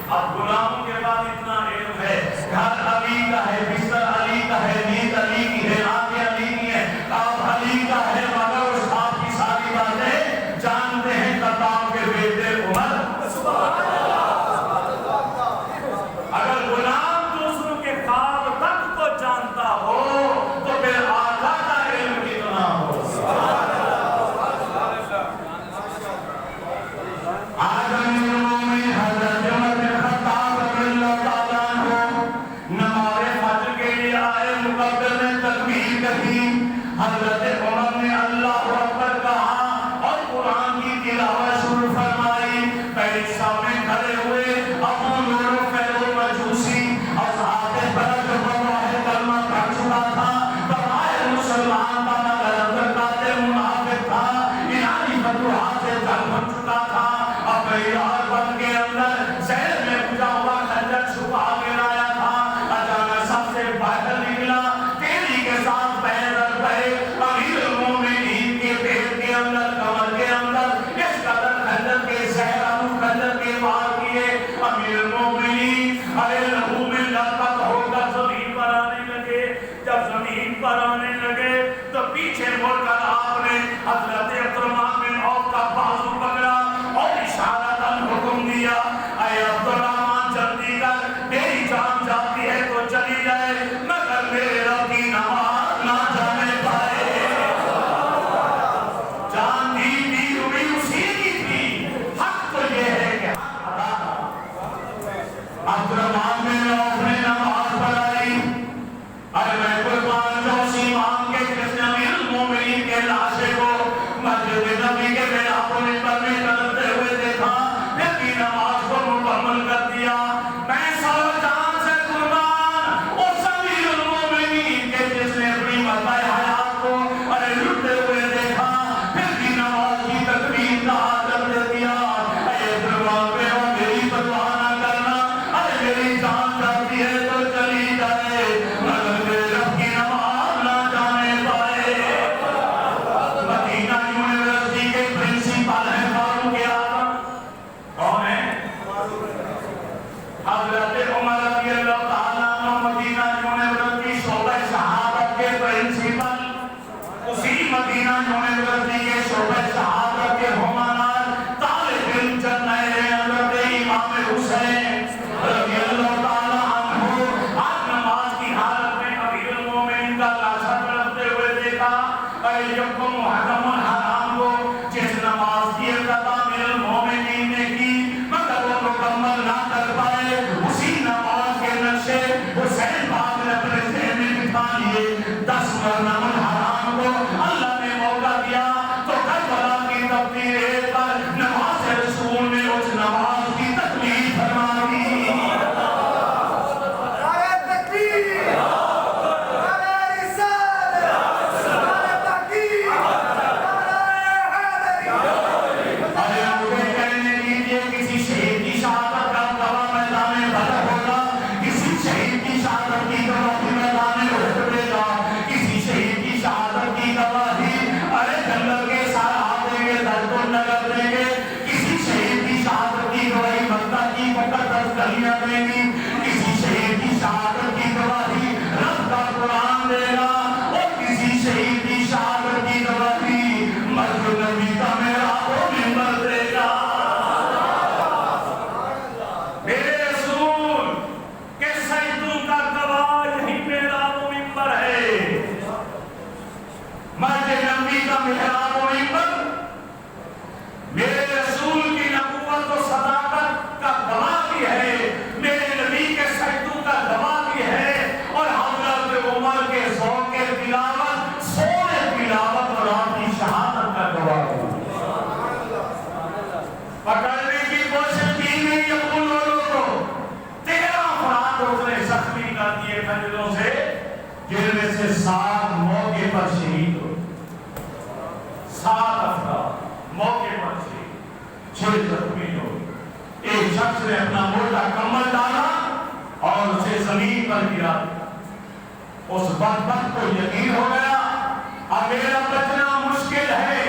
اب غلاموں کے بعد اتنا علم ہے، گھر علی کا ہے، بستر علی کا ہے، نیند علی کی ہے، آنکھیں علی کی ہے، آپ علی کا ہے، مگر اس آپ کی ساری باتیں جانتے ہیں خطاب کے بیٹے عمر۔ اگر غلام دوسروں کے خواب تک کو جانتا ہو تو پھر آقا کا علم کتنا ہو۔ آج امیروں میں حضرت عمر بن خطاب رضی اللہ تعالیٰ عنہ نماز فجر کے لیے آئے، مقدر نے تکبیر کہی، حضرت عمر نے اللہ اکبر کہا اور قرآن کی تلاوت شروع فرمائی۔ پہلے سامنے کھڑے ہوئے ابو نور فیض مجوسی اصحاب بدر جو گواہ کلمہ پڑھ چکا تھا، قبائل مسلمان کا مگر قاتل منافق تھا، ایرانی فتوحات سے جنگ بن چکا تھا، اب یار بن کے اندر زہر میں بجھا ہوا خنجر چھپا کے لایا تھا، اچانک سب سے باہر نکلا، تیری کے ساتھ پیدل پڑے، امیر المومنین کے پیٹ کے اندر کمر کے اندر اس قدر خنجر کے زہر ابو خنجر کے وار کیے، امیر المومنین ارے لہو میں لطمت ہو کر زمین پر آنے لگے۔ جب زمین پر آنے لگے تو پیچھے مڑ کر آپ نے حضرت عبدالرحمن بن عوف کا بازو پکڑا اور اشارتاً حکم دیا، اے عبدالرحمن جلدی کر، میری جان جاتی ہے تو چلی جائے مگر میرے رب کی نماز نہ جانے پائے۔ جان دی روی اسی کی تھی، حق تو یہ ہے کہ حق ادا۔ عبدالرحمن بن عوف نے نماز پڑھائی، ارے میں قربان جوشی مانگ کے جس نے امیر المومنین کے لاشے کو مسجد نبی کے میرابوں نے پر میں کرتے ہوئے دیکھا، پھر بھی نماز کو مکمل کر دیا۔ میں سو جان سے قربان اس امیر المومنین کے جس نے اپنی مطلع حیات کو ارے لٹتے ہوئے دیکھا، پھر بھی نماز کی تکبیر کا حاضر دے دیا۔ اے قربان پہ ہو میری پرواہ نہ کرنا، ارے میری جان جاتی ہے تو چلی جائے مگر میرے رب کی نماز نہ جانے پائے۔ مدینہ یونیورسٹی کے پرنسپل ہیں فاروق اعظم، کون ہیں؟ حضرت عمر رضی اللہ تعالیٰ عنہ مدینہ یونیورسٹی شعبہ شہادت کے پرنسپل، اسی مدینہ یونیورسٹی کے شعبہ شہادت کے ہمانار طالب علم جنرل حضرت امام حسین رضی اللہ تعالیٰ عنہ آج نماز کی حالت میں امیر المومنین کا لاشا تڑپتے ہوئے دیکھا۔ اے یکم محرم الحرام کو جس نماز کی ابتدا امیر المومنین نے کی مگر وہ مکمل نہ کر پائے، اسی نماز کے نقشے حسین باغ نے اپنے ذہن میں بٹھا لیے۔ 10 محرم الحرام کو اللہ نے موقع دیا تو کربلا کی تبدیل پر نماز رسول نے اس نماز کی تکمیل فرما دی۔ کسی شہید کی شہادت کی گواہی رب کا قرآن دے گا اور کسی شہید کی شہادت کی گواہی مسجد نبی کا محراب و منبر دے گا۔ میرے رسول کے سجدوں کا گواہ یہی محراب و منبر ہے، مسجد نبی کا محراب و منبر میرے رسول کی نبوت و صداقت کا گواہ بھی ہے، میرے نبی کے سجدوں کا گواہ بھی ہے، اور حضرت عمر کے ذوق تلاوت سونے تلاوت اور آپ کی شہادت کا گواہ ہے۔ پکڑنے کی کوشش کی گئی ابو لولو کو، 13 افراد اس نے زخمی کر دیے خنجروں سے، جن میں سے 7 موقع پر شہید ہوئے۔ 7 افراد موقع پر شہید، 6 زخمی ہوئے۔ ایک شخص نے اپنا موٹا کمل ڈالا اور اسے زمین پر گرا، اس بدبخت کو یقین ہو گیا اب میرا بچنا مشکل ہے،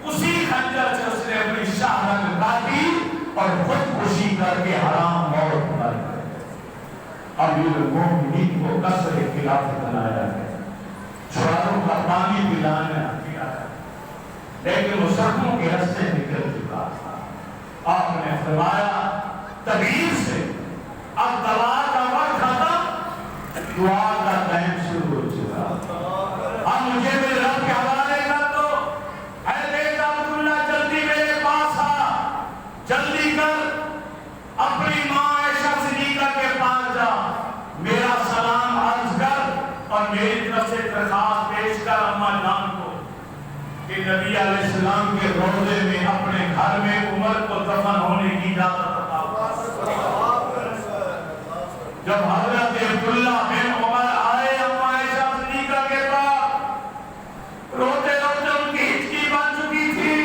اسی خنجر سے اس نے اپنی شہادت کاٹی اور خودکشی کر کے حرام موت امیر المومنین کو قصر خلافت بنایا ہے، چھواروں کا پانی پلانا کیا ہے، لیکن وہ زخموں کے رستے نکل چکا تھا۔ آپ نے فرمایا تغییر سے اب دوا کا وقت ختم، دعا کا ٹائم شروع ہو چکا۔ اب مجھے میرے رب کے حوالے کر دو، اے بیٹا عبداللہ جلدی میرے پاس آ، جلدی کر اپنی ماں عائشہ صدیقہ کے پاس جا، میرا سلام عرض کر اور میری طرف سے درخواست پیش کر اماں جان کو کہ نبی علیہ السلام کے روضے میں اپنے گھر میں عمر کو دفن ہونے کی اجازت عطا فرما۔ جب حضرت عبداللہ بن عمر آئے اماں عائشہ صدیقہ کے پاس، روتے روتے ان کی ہچکی بن چکی تھی،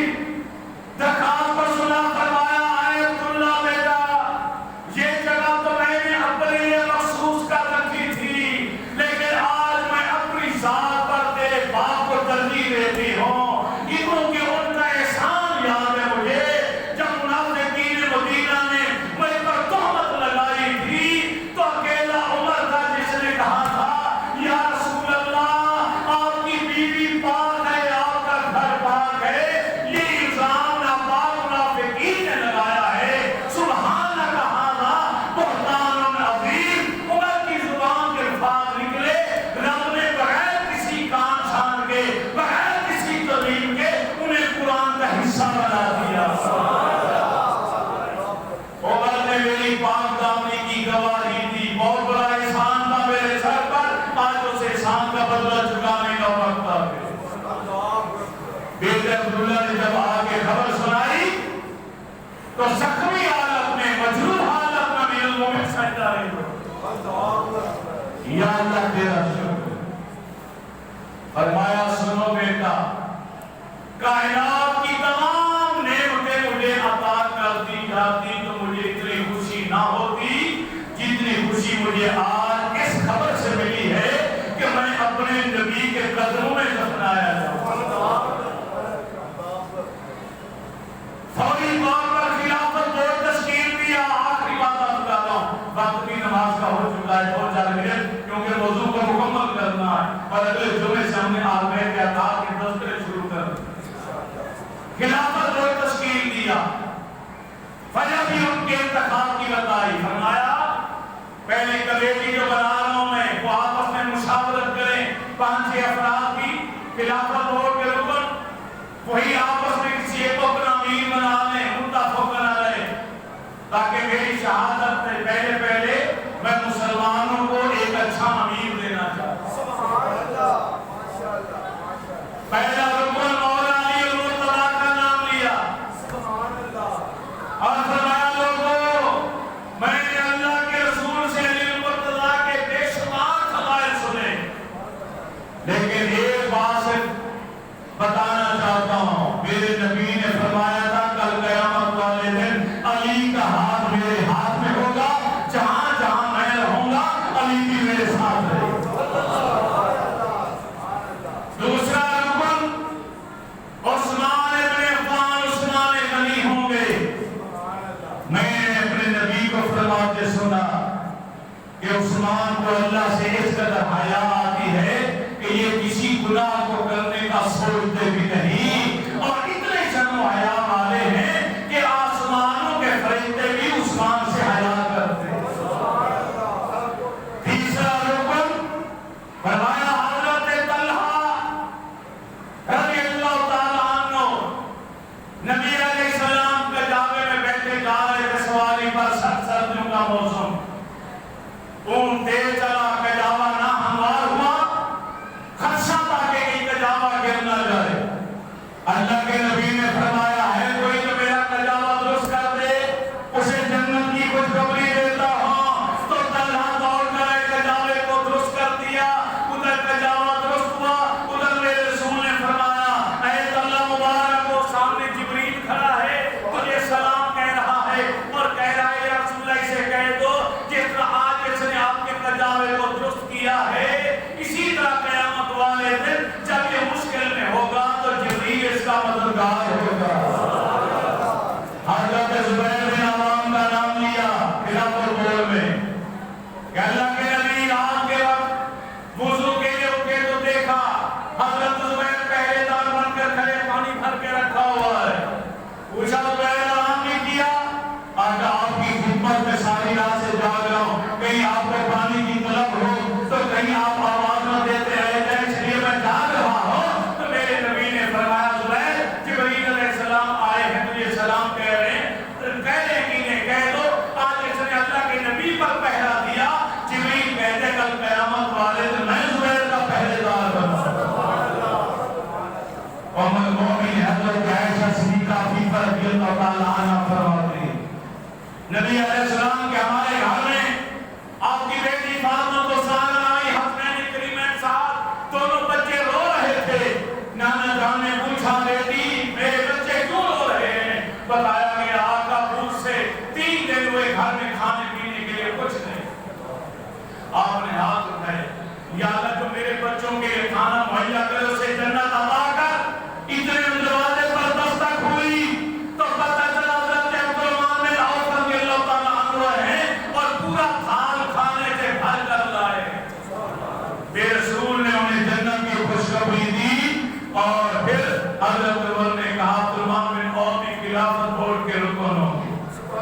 درخواست کو سنا، فرمایا اے عبداللہ بیٹا، یہ جگہ تو میں نے اپنے لیے مخصوص کر رکھی تھی، لیکن آج میں اپنی ذات پر تیرے باپ کو ترجیح دیتی ہوں، کیونکہ ان کا احسان یاد ہے مجھے، جب منافقین مدینہ نے مجھ پر تہمت لگائی تھی تو اکیلا عمر تھا جس نے کہا تھا یا رسول اللہ آپ کی بیوی پاک ہے، آپ کا گھر پاک ہے، یہ الزام ناپاک منافقین نے لگایا ہے، سبحانک ھذا بہتان عظیم۔ عمر کی زبان کے الفاظ نکلے، رب نے بغیر کسی کان چھان کے، بغیر کسی دلیل کے انہیں قرآن کا حصہ بنا دیا۔ عمر نے میری پاک دامنی کی گواہی دی، بہت بڑا احسان تھا میرے سر پر، آج اس احسان کا بدلہ چکانے کا وقت آ گیا۔ بیٹے عبداللہ نے جب آگے خبر سنائی تو زخمی حالت میں، مجروح حالت میں امیر المومنین سجدہ رہے ہو، یا اللہ تیرا شکر۔ فرمایا سنو بیٹا، کائنات کی تمام نعمتیں مجھے عطا کر دی جاتی تو مجھے اتنی خوشی نہ ہوتی جتنی خوشی مجھے آج اس خبر سے ملی ہے کہ میں اپنے نبی کے قدموں میں دفنایا جاؤں۔ فوری طور پر خلافت بورڈ تشکیل دیا۔ آخری بات آپ بتا رہا ہوں، وقت کی نماز کا ہو چکا ہے، 2-4 منٹ، کیونکہ موضوع کو مکمل کرنا ہے اور اگلے جمعے سے ہم نے آگے کیا تھا کہ 10 منٹ شروع کر خلافت بورڈ تشکیل دیا، وجہ بھی ان کے انتخاب کی بتائی، فرمایا پہلی کمیٹی جو بنا رہا ہوں میں وہ آپس میں مشاورت کریں، 5-6 افراد کی خلافت بورڈ کے رکن، وہی آپس میں کسی ایک کو اپنا امیر بنا لیں، متفق بنا رہے، تاکہ میری شہادت سے پہلے میں مسلمانوں کو ایک اچھا امیر دینا چاہتا ہوں۔ پہلا رکن مولا علی المرتضیٰ کا نام لیا اور فرمایا لوگوں، میں نے اللہ کے رسول سے علی المرتضیٰ کے بے شمار فضائل سنے، لیکن ایک بات سے بتانا چاہتا ہوں، میرے نبی نے فرمایا تھا کل قیامت والے دن علی کا ہاتھ میرے ہاتھ میں ہوگا، جہاں جہاں میں رہوں گا علی بھی میرے ساتھ رہے گا۔ دوسرا رکن عثمان ابن عفان، عثمان غنی ہوں گے۔ میں نے اپنے نبی کو فرماتے سنا کہ عثمان کو اللہ سے اس قدر حیا آتی ہے کہ یہ کسی گناہ کو کرنے کا سوچتے بھی نہیں، اور اتنے شرم و حیا والے ہیں کہ آسمانوں کے فرشتے بھی عثمان سے حیا کرتے ہیں۔ تیسرا رکن فرمایا حضرت طلحہ رضی اللہ تعالیٰ عنہ، نبی علیہ السلام کے جاوے میں بیٹھے جا رہے تھے سواری پر، سردیوں کا موسم، اون تیز چلا، کجاوا نہ ہموار ہوا، خدشہ تھا کہ کہیں کجاوا گر نہ جائے۔ اللہ کے نبی نے فرمایا ہے کوئی جو میرا کجاوا درست کر دے اسے جنت کی خوشخبری دیتا ہوں، تو طلحہ دوڑ کر کجاوے کو درست کر دیا، ادھر کجاوا درست ہوا، ادھر میرے رسول نے فرمایا اے طلحہ مبارک، وہ سامنے جبریل کھڑا ہے، تجھے سلام کہہ رہا ہے اور کہہ رہا ہے یا رسول اللہ اسے کہہ دو جس طرح آج اس نے آپ کے کجاوے کو درست کیا ہے، اسی طرح قیامت والے دن جب یہ مشکل میں ہوگا تو جبریل اس کا مددگار ہوگا۔ حضرت زبیر بن عوام کا نام لیا خلافت بورڈ میں کہ اللہ نبی علیہ السلام کے ہمارے گھر میں آپ کی بیٹی فاطمہ کو سالن آئی، حسنین کریمین صاحب دونوں بچے رو رہے تھے. نانا جان نے پوچھا بیٹی میرے بچے کیوں رو رہے ہیں؟ بتایا کہ آقا بھوک سے 3 دن ہوئے گھر میں کھانے پینے کے لیے کچھ نہیں. آپ نے ہاتھ اٹھائے، یا اللہ جو میرے بچوں کے لیے کھانا مہیا کرے اسے جنت عطا کر. اتنے دروازے پر دستک ہوئی تو پتہ چلا حضرت عبدالرحمن بن عوف رضی اللہ تعالیٰ عنہ ہیں اور پورا تھال کھانے سے بھر کر لائے. بے رسول نے انہیں جنت کی خوشخبری دی اور پھر حضرت عمر نے کہا عبدالرحمن بن عوف کی خلافت بورڈ کے رکن ہوں.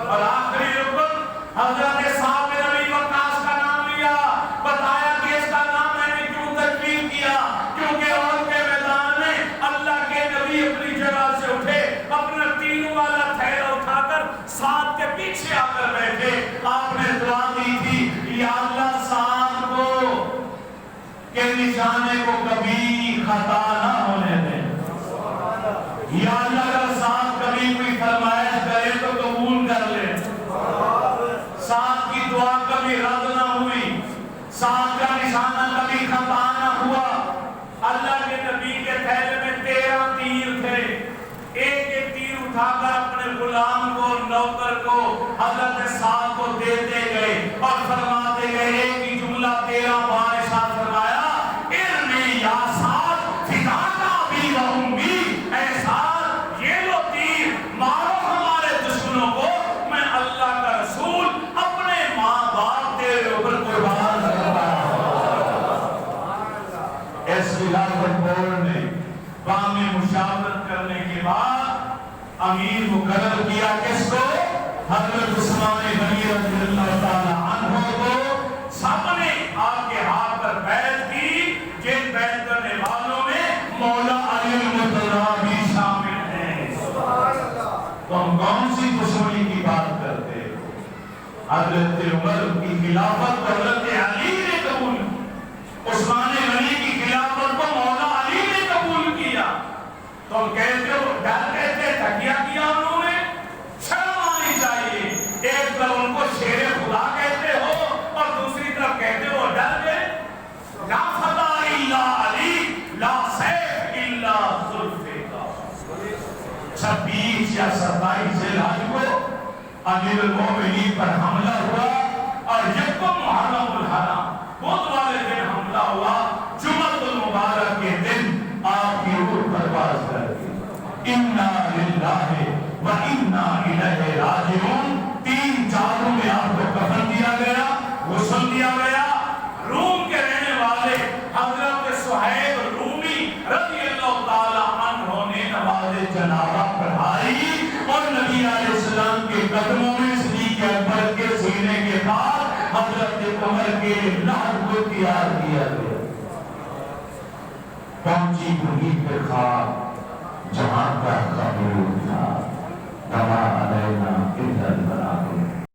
اور آخری رکن حضرت صاحب بن ابی وقاص کا نام لیا. بتایا کہ اس کا نام میں نے کیوں تجویز کیا؟ کیونکہ عہد کے میدان میں اللہ کے نبی اپنی جگہ سے اٹھے، اپنا تینوں والا تھیلا اٹھا کر سعد کے پیچھے آ کر بیٹھے. آپ نے دعا دی تھی یا اللہ سعد کو کے نشانے کو کبھی خطا نہ ہونے دیں. یا اللہ اگر سعد کبھی کوئی فرمائش کرے تو قبول کر لے. سعد کی دعا کبھی رد نہ ہوئی، سعد کا نشانہ کبھی خطا نہ ہوا. اللہ کے نبی کے تھیلے میں 13 تیر تھے. ایک ایک تیر اٹھا کر اپنے غلام کو، نوکر کو، حضرت سعد کو دیتے گئے اور فرماتے گئے. ایک ہی جملہ 13 بار ارشاد فرمایا ارمی یا سعد فداک ابی و امی. اے سعد یہ لو تیر، مارو ہمارے دشمنوں کو، میں اللہ کا رسول اپنے ماں باپ تیرے اوپر قربان کرتا ہوں. اس خلافت بورڈ نے بامی مشاورت کرنے کے بعد امیر مقرر کیا کس کو؟ حضرت عثمان غنی رضی اللہ تعالی عنہ کو. سب نے آپ کے ہاتھ پر بیعت کی، جن بیعت کرنے والوں میں مولا علی المرتضی بھی شامل ہیں. تو ہم کون سی دشمنی کی بات کرتے؟ حضرت عمر کی خلافت کو حضرت علی نے قبول کی، عثمان غنی کی خلافت کو مولا علی نے قبول کیا. تو ہم کہتے ہو ڈر کہتے تھکیا کیا انہوں نے؟ شرم آنی چاہیے. ایک طرف ان کو شیر خدا کہتے ہو اور دوسری طرف کہتے ہو ڈر گئے. لا فتح الا علی، لا سیف الا ذوالفقار. 26 یا 27 ذوالحج کو امیر المومنین پر حملہ ہوا اور یکم محرم الحرام بدھ والے دن حملہ ہوا. جمعۃ المبارک کے دن آپ کی روح پرواز کر گئی. انا للہ و انا الیہ راجعون. 3 چادروں میں آپ کو کفن دیا گیا، غسل دیا گیا. روم کے رہنے والے حضرت صہیب رومی رضی اللہ تعالی عنہ نے نماز جنازہ پڑھائی اور نبی علیہ السلام کے قدموں میں صدیق اکبر کے سینے کے بعد حضرت عمر کے لحد کو تیار کیا گیا. پہنچی وہی پہ خواب جہاں کا قبول تھا. وما علینا الا